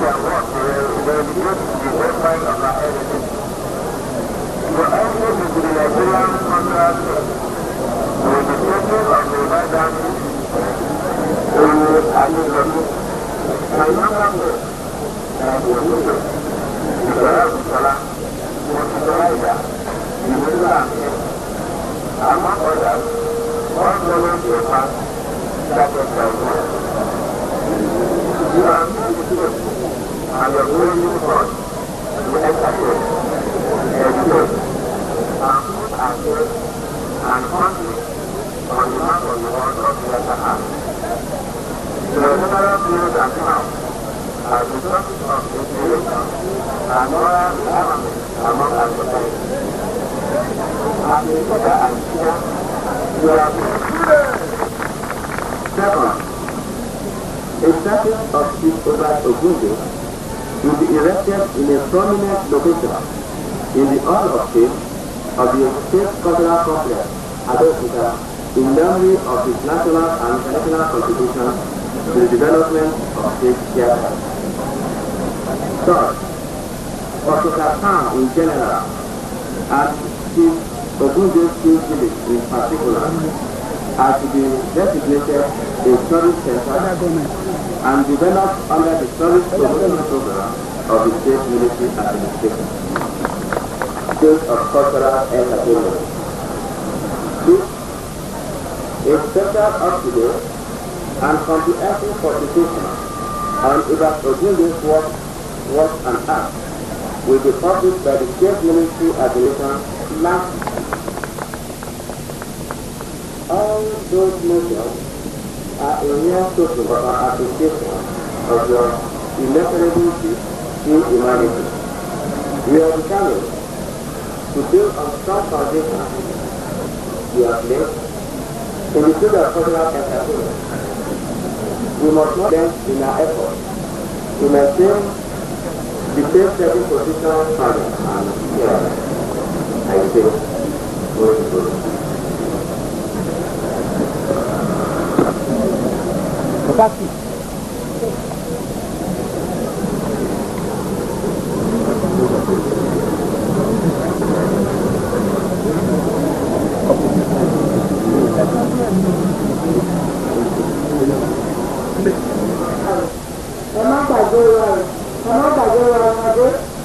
their work, they will get the deadline of our editing. The editing is the Nigerian contract with the taking of the White Army in Adelomi. My younger boy, Ogunde, Isola, Motisola, among others, one volunteer pass that was helpful. You are going to do and your going forward to entertain, educate, and put ourselves and country on the map of the world of the other half. The general field and town are the sources of inspiration and moral development among our society. Second, a statue of Chief Hubert Ogunde will be erected in a prominent location in the Hall of Fame of the State Cultural Complex, Ososa, in memory of his national and international contribution to the development of state theatre. Third, Ososa town in general and Chief Ogunde's village in particular are to be designated a tourist center and developed under the tourist promotion program of the state military administration. State of cultural entertainment. This a special up-to-date and comprehensive publication on Hubert Ogunde's work and art will be published by the state military administration last. All those motions are a mere token of our appreciation of your immeasurability in humanity. We are determined to build on strong foundations we have laid in the field of cultural entertainment. We must not lend in our efforts to maintain the same position and here I say, going to Capacity.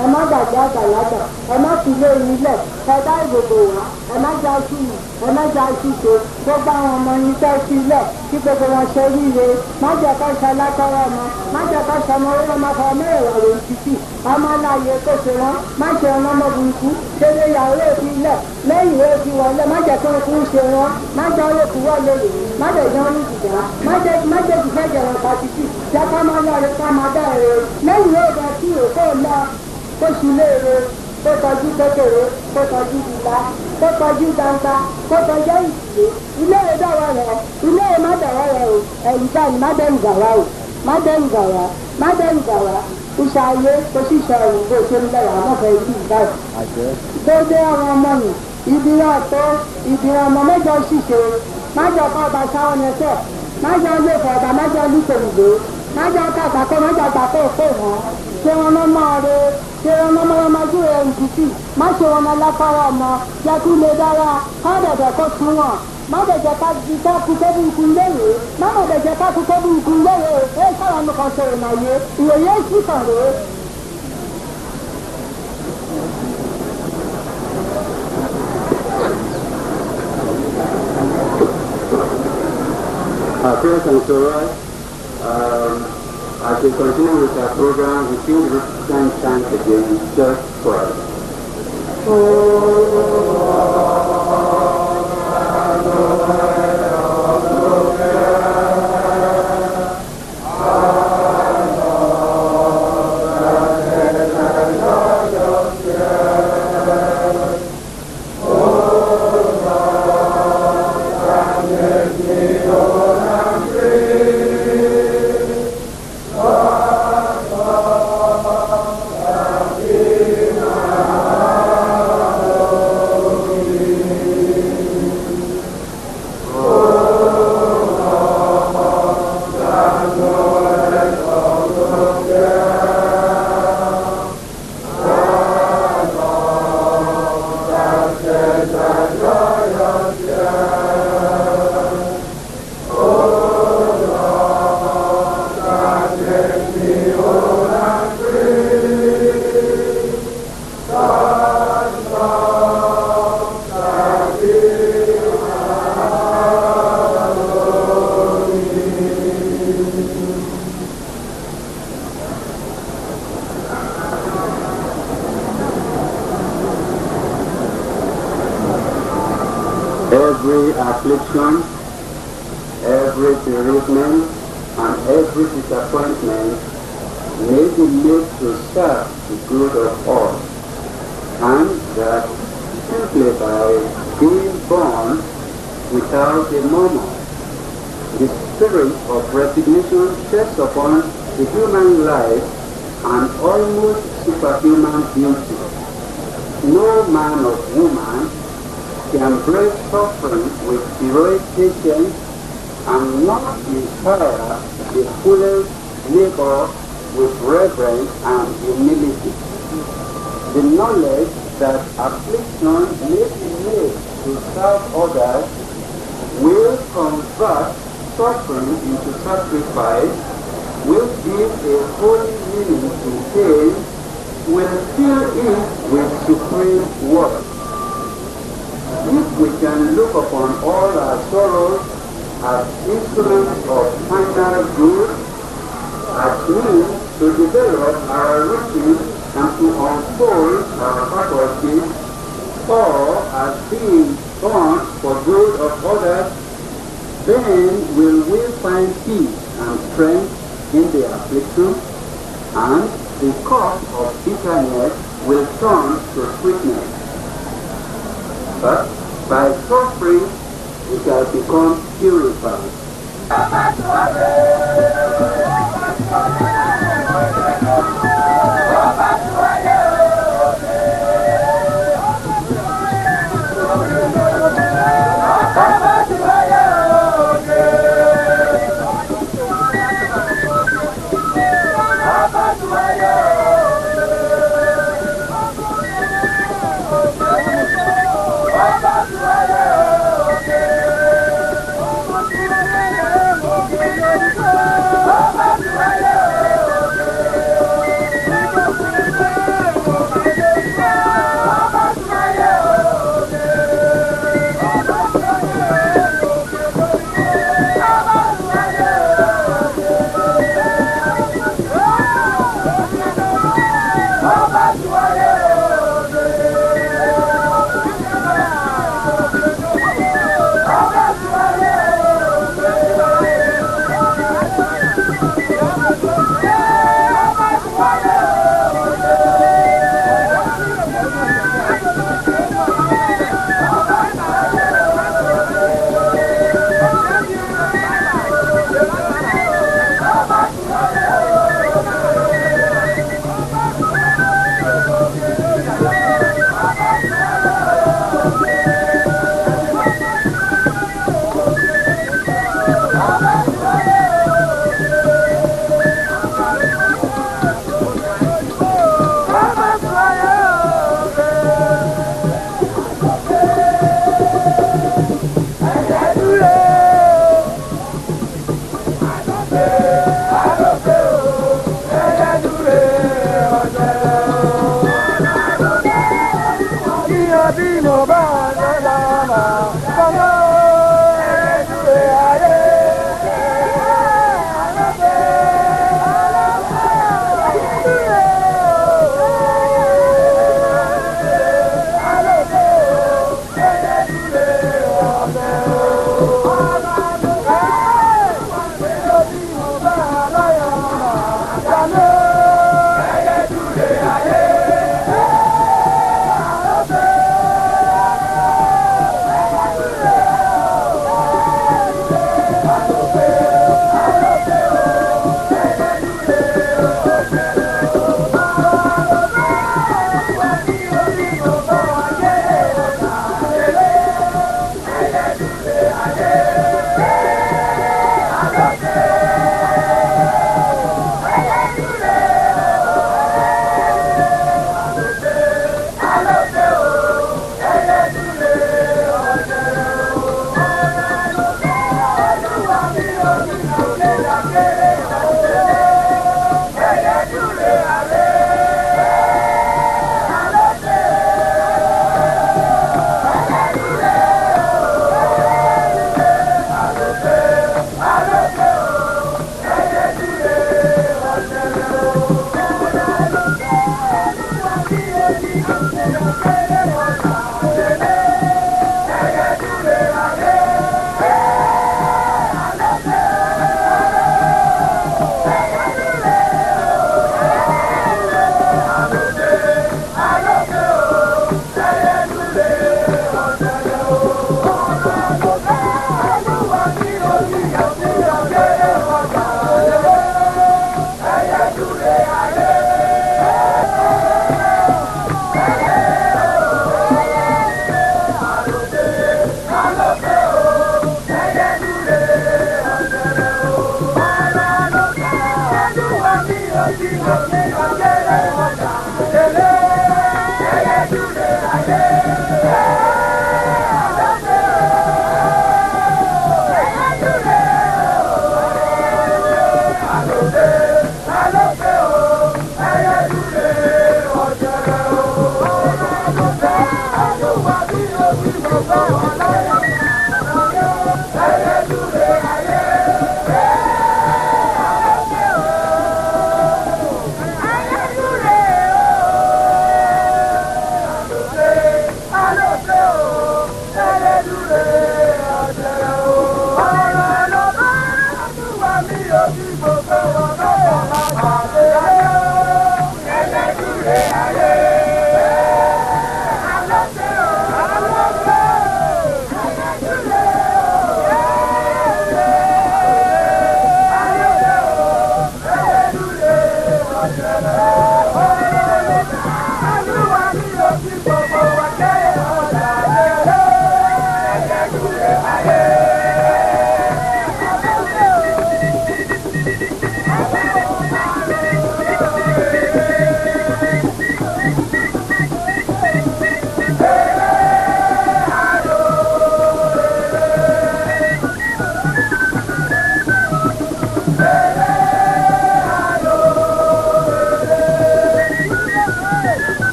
ẹ má gbàgbé àgbàlagbà ẹ má fi lé nílẹ̀ ẹ dá ìgbòho wá ẹ má já ṣùnù ẹ má já ṣùṣe gbogbo àwọn ọmọ yín tẹ́ sílẹ̀ kí gbogbo wọn ṣe ríire má jẹ́ ká ṣe alákọ̀ọ́rọ́ ọmọ má jẹ́ ká ṣe ọmọ orí ọmọ fọ mẹ́rẹ̀ẹ̀rẹ̀ rẹ̀ títì ọmọ láàyè tó ṣe wọn má ṣe ọlọ́mọ burúkú ṣeré ìyàwó èfi ilẹ̀ lẹ́yìn ìwé fi wọlé má jẹ́ kí wọ́n fún ṣe wọn má jẹ́ olókù wọlé rè má jẹ́ jẹ́ wọn ní ìdìbò má jẹ́ ìfẹ́ jẹ̀rọ̀ pàtìkì jẹ́ ká má lọ rẹ̀ ká má dá èrè lẹ́yìn ìwé ìgbà tí òkò lọ kó ṣù léèrè kó tọ́jú kékeré kó tọ́jú ìlà kó tọ́jú gbangba kó tọ́jú ìdílé ilé ìdọ̀wọ́ rẹ̀ ilé ìmọ̀dọ̀wọ́ rẹ̀ o ẹ̀yìn báyìí má dẹ́rù gàwá o má dẹ́rù gàwá má dẹ́rù gàwá iṣẹ́ ayé kó ṣiṣẹ́ ọ̀rùn bó ṣe ń lẹ́yìn àmọ́fẹ́ ìlú ìbáyìí. tó dé àwọn ọmọ mi ìdíran tó ìdíran ọmọ mẹ́jọ ṣìṣe májọ kọ́ ọba sáwọn ẹsẹ̀ májọ ilé ìfọ̀dà májọ lùkòrìgbò májọ kàgbàkọ́ májọ gbàkọ́ òkè wọn ṣé wọn lọ mọ́ ọrẹ ṣé wọn lọ mọ́ ọmọdé rẹ̀ ń tutù má ṣe wọn lọ lápára ọmọ jẹ́ kí lè dára kọ́ dẹ̀dẹ̀ kó tún wọn má dẹ̀jẹ̀ ká kú tẹ́bù ikú léyè má dẹ̀jẹ̀ ká kú tẹ́bù ikú léyè ẹ sáwọn ọmọ kan ṣe ìrìnàyè ìròyìn èsì kan rèé. Friends and Torah, as we continue with our program, we feel this same chant again, just for us. every affliction, every bereavement, and every disappointment may be made to serve the good of all, and that simply by being born without a murmur, the spirit of resignation sheds upon the human life an almost superhuman beauty. No man or woman can brave suffering with heroic patience and not inspire the fullest labor with reverence and humility. The knowledge that affliction may be made to serve others will convert suffering into sacrifice, will give a holy meaning to pain, will fill it with supreme worth. If we can look upon all our sorrows as instruments of final good, as means to develop our riches and to unfold our faculties, or as being born for good of others, then will we find peace and strength in the affliction, and the cup of bitterness will turn to sweetness. But by suffering, we shall become purified.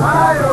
Ayo!